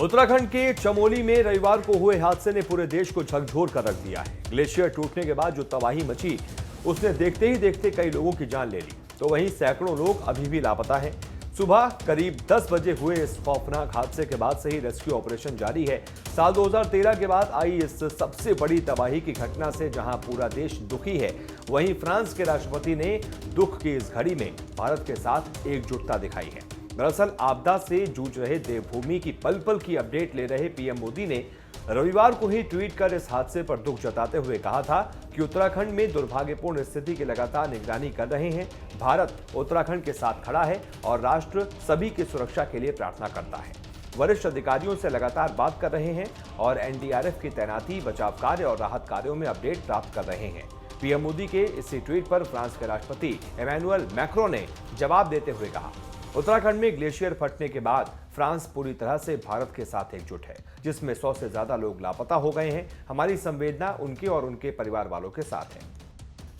उत्तराखंड के चमोली में रविवार को हुए हादसे ने पूरे देश को झकझोर कर रख दिया है। ग्लेशियर टूटने के बाद जो तबाही मची, उसने देखते ही देखते कई लोगों की जान ले ली, तो वहीं सैकड़ों लोग अभी भी लापता हैं। सुबह करीब 10 बजे हुए इस खौफनाक हादसे के बाद से ही रेस्क्यू ऑपरेशन जारी है। साल 2013 के बाद आई इस सबसे बड़ी तबाही की घटना से जहां पूरा देश दुखी है, वहीं फ्रांस के राष्ट्रपति ने दुख की इस घड़ी में भारत के साथ एकजुटता दिखाई है। दरअसल आपदा से जूझ रहे देवभूमि की पल पल की अपडेट ले रहे पीएम मोदी ने रविवार को ही ट्वीट कर इस हादसे पर दुख जताते हुए कहा था कि उत्तराखंड में दुर्भाग्यपूर्ण स्थिति की लगातार निगरानी कर रहे हैं। भारत उत्तराखंड के साथ खड़ा है और राष्ट्र सभी की सुरक्षा के लिए प्रार्थना करता है। वरिष्ठ अधिकारियों से लगातार बात कर रहे हैं और एनडीआरएफ की तैनाती, बचाव कार्य और राहत कार्यों में अपडेट प्राप्त कर रहे हैं। पीएम मोदी के इसी ट्वीट पर फ्रांस के राष्ट्रपति इमैनुअल मैक्रों ने जवाब देते हुए कहा, उत्तराखंड में ग्लेशियर फटने के बाद फ्रांस पूरी तरह से भारत के साथ एकजुट है, जिसमें 100 से ज्यादा लोग लापता हो गए हैं। हमारी संवेदना उनके और उनके परिवार वालों के साथ है।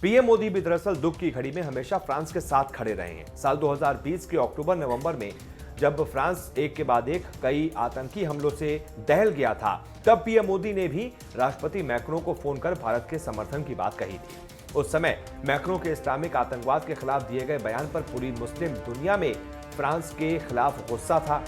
पीएम मोदी भी दरअसल दुख की घड़ी में हमेशा फ्रांस के साथ खड़े रहे हैं। साल 2020 के अक्टूबर-नवंबर में जब फ्रांस एक के बाद एक कई आतंकी हमलों से दहल गया था, तब पीएम मोदी ने भी राष्ट्रपति मैक्रों को फोन कर भारत के समर्थन की बात कही थी। उस समय मैक्रों के इस्लामिक आतंकवाद के खिलाफ दिए गए बयान पर पूरी मुस्लिम दुनिया में फ्रांस के खिलाफ गुस्सा था।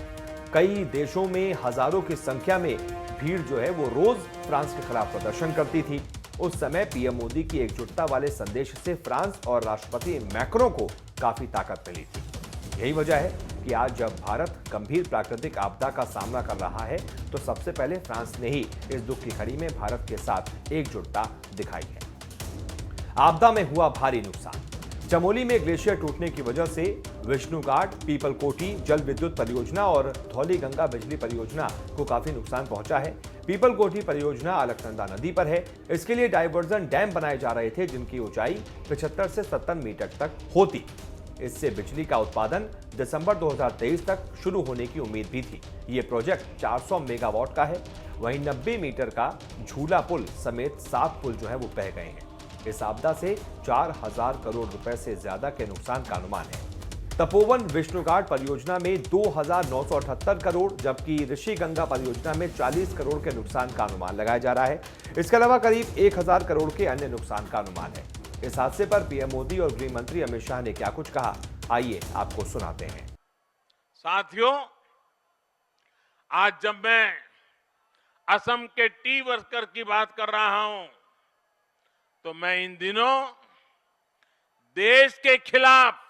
कई देशों में हजारों की संख्या में भीड़ जो है वो रोज फ्रांस के खिलाफ प्रदर्शन करती थी। उस समय पीएम मोदी की एकजुटता वाले संदेश से फ्रांस और राष्ट्रपति मैक्रों को काफी ताकत मिली थी। यही वजह है कि आज जब भारत गंभीर प्राकृतिक आपदा का सामना कर रहा है, तो सबसे पहले फ्रांस ने ही इस दुख की घड़ी में भारत के साथ एकजुटता दिखाई है। आपदा में हुआ भारी नुकसान। चमोली में ग्लेशियर टूटने की वजह से विष्णुघाट, पीपलकोटी जल विद्युत परियोजना और धौलीगंगा बिजली परियोजना को काफी नुकसान पहुंचा है। पीपलकोटी परियोजना अलकनंदा नदी पर है। इसके लिए डायवर्जन डैम बनाए जा रहे थे, जिनकी ऊंचाई 75 से 70 मीटर तक होती। इससे बिजली का उत्पादन दिसंबर 2023 तक शुरू होने की उम्मीद भी थी। ये प्रोजेक्ट 400 मेगावाट का है। वहीं 90 मीटर का झूला पुल समेत 7 पुल जो है वो बह गए हैं। इस आपदा से 4000 करोड़ रुपए से ज्यादा के नुकसान का अनुमान है। तपोवन विष्णुघाट परियोजना में 2978 करोड़, जबकि ऋषिगंगा परियोजना में 40 करोड़ के नुकसान का अनुमान लगाया जा रहा है। इसके अलावा करीब 1000 करोड़ के अन्य नुकसान का अनुमान है। इस हादसे पर पीएम मोदी और गृह मंत्री अमित शाह ने क्या कुछ कहा, आइए आपको सुनाते हैं। साथियों, आज जब मैं असम के टी वर्कर की बात कर रहा हूं, तो मैं इन दिनों देश के खिलाफ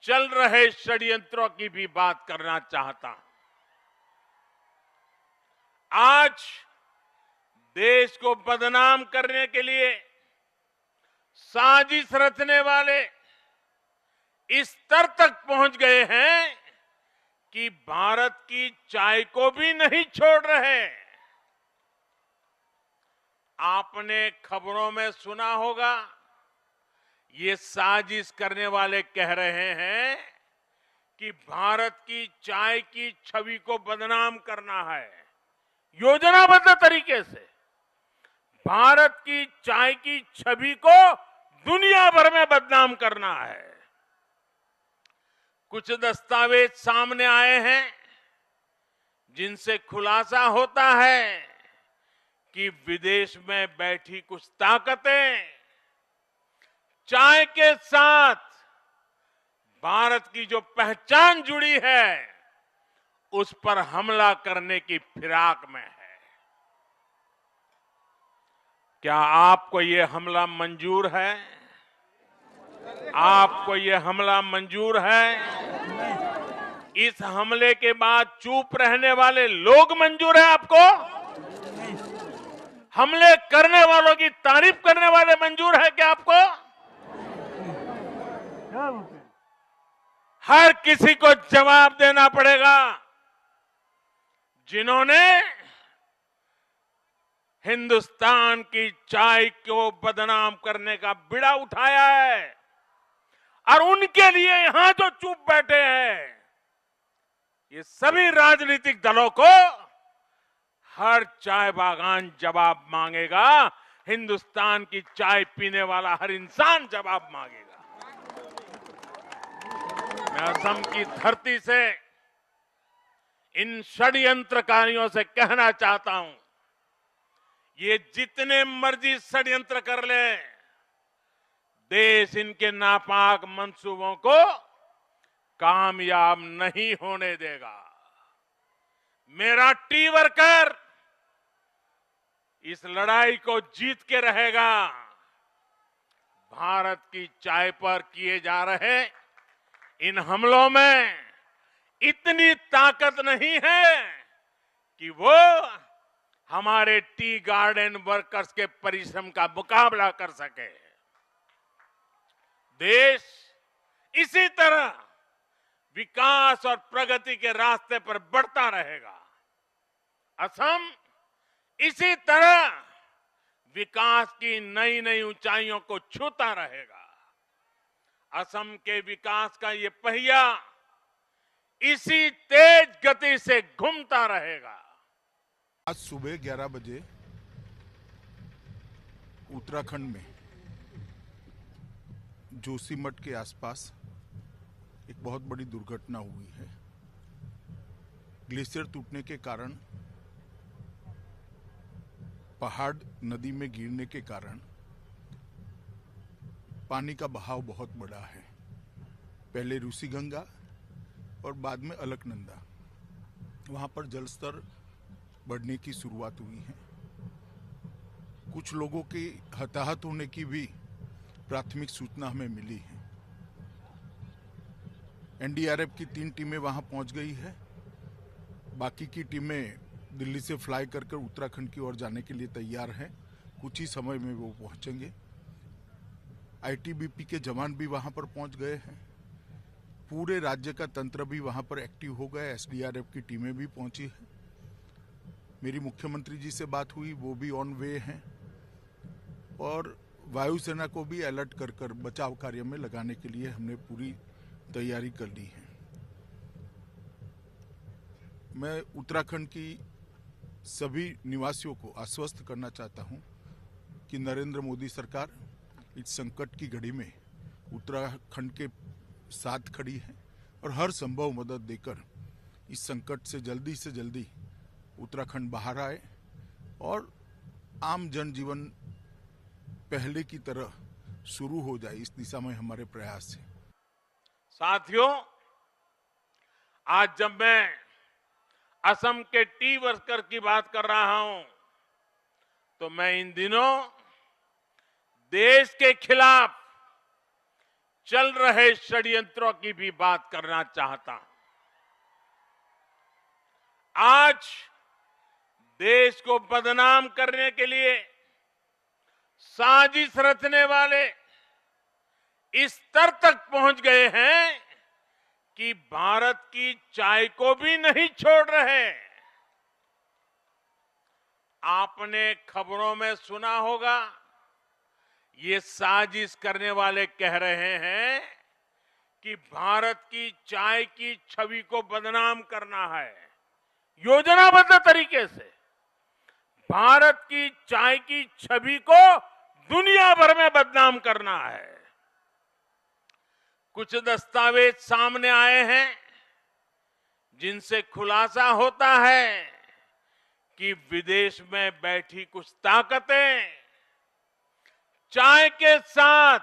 चल रहे षड्यंत्रों की भी बात करना चाहता हूं। आज देश को बदनाम करने के लिए साजिश रचने वाले इस स्तर तक पहुंच गए हैं कि भारत की चाय को भी नहीं छोड़ रहे। आपने खबरों में सुना होगा, ये साजिश करने वाले कह रहे हैं कि भारत की चाय की छवि को बदनाम करना है। योजनाबद्ध तरीके से भारत की चाय की छवि को दुनिया भर में बदनाम करना है। कुछ दस्तावेज सामने आए हैं जिनसे खुलासा होता है कि विदेश में बैठी कुछ ताकतें चाय के साथ भारत की जो पहचान जुड़ी है, उस पर हमला करने की फिराक में है। क्या आपको ये हमला मंजूर है? आपको ये हमला मंजूर है? इस हमले के बाद चुप रहने वाले लोग मंजूर है आपको? हमले करने वालों की तारीफ करने वाले मंजूर है क्या आपको? हर किसी को जवाब देना पड़ेगा जिन्होंने हिंदुस्तान की चाय को बदनाम करने का बीड़ा उठाया है। और उनके लिए यहां जो चुप बैठे हैं, ये सभी राजनीतिक दलों को हर चाय बागान जवाब मांगेगा। हिंदुस्तान की चाय पीने वाला हर इंसान जवाब मांगेगा। मैं असम की धरती से इन षड्यंत्रकारियों से कहना चाहता हूं, ये जितने मर्जी षड्यंत्र कर ले, देश इनके नापाक मंसूबों को कामयाब नहीं होने देगा। मेरा टी वर्कर इस लड़ाई को जीत के रहेगा। भारत की चाय पर किए जा रहे इन हमलों में इतनी ताकत नहीं है कि वो हमारे टी गार्डन वर्कर्स के परिश्रम का मुकाबला कर सके। देश इसी तरह विकास और प्रगति के रास्ते पर बढ़ता रहेगा। असम इसी तरह विकास की नई नई ऊंचाइयों को छूता रहेगा। असम के विकास का ये पहिया इसी तेज गति से घूमता रहेगा। आज सुबह 11 बजे उत्तराखंड में जोशीमठ के आसपास एक बहुत बड़ी दुर्घटना हुई है। ग्लेशियर टूटने के कारण, पहाड़ नदी में गिरने के कारण पानी का बहाव बहुत बड़ा है। पहले रूसी गंगा और बाद में अलकनंदा, वहां पर जलस्तर बढ़ने की शुरुआत हुई है। कुछ लोगों के हताहत होने की भी प्राथमिक सूचना हमें मिली है। एनडीआरएफ की 3 टीमें वहां पहुंच गई है। बाकी की टीमें दिल्ली से फ्लाई कर उत्तराखंड की ओर जाने के लिए तैयार हैं। कुछ ही समय में वो पहुंचेंगे। आईटीबीपी के जवान भी वहां पर पहुंच गए हैं। पूरे राज्य का तंत्र भी वहां पर एक्टिव हो गया। एसडीआरएफ की टीमें भी पहुंची हैं। मेरी मुख्यमंत्री जी से बात हुई, वो भी ऑन वे हैं और वायुसेना को भी अलर्ट कर बचाव कार्य में लगाने के लिए हमने पूरी तैयारी कर ली है। मैं उत्तराखंड की सभी निवासियों को आश्वस्त करना चाहता हूं कि नरेंद्र मोदी सरकार इस संकट की घड़ी में उत्तराखंड के साथ खड़ी है और हर संभव मदद देकर इस संकट से जल्दी उत्तराखंड बाहर आए और आम जनजीवन पहले की तरह शुरू हो जाए। इस दिशा में हमारे प्रयास है। साथियों, आज जब मैं असम के टी वर्कर की बात कर रहा हूं, तो मैं इन दिनों देश के खिलाफ चल रहे षड्यंत्रों की भी बात करना चाहता हूं। आज देश को बदनाम करने के लिए साजिश रचने वाले इस स्तर तक पहुंच गए हैं कि भारत की चाय को भी नहीं छोड़ रहे। आपने खबरों में सुना होगा, ये साजिश करने वाले कह रहे हैं कि भारत की चाय की छवि को बदनाम करना है। योजनाबद्ध तरीके से भारत की चाय की छवि को दुनिया भर में बदनाम करना है। कुछ दस्तावेज सामने आए हैं जिनसे खुलासा होता है कि विदेश में बैठी कुछ ताकतें चाय के साथ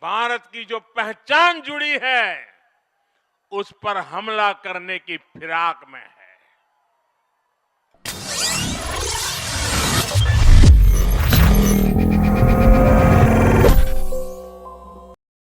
भारत की जो पहचान जुड़ी है उस पर हमला करने की फिराक में है।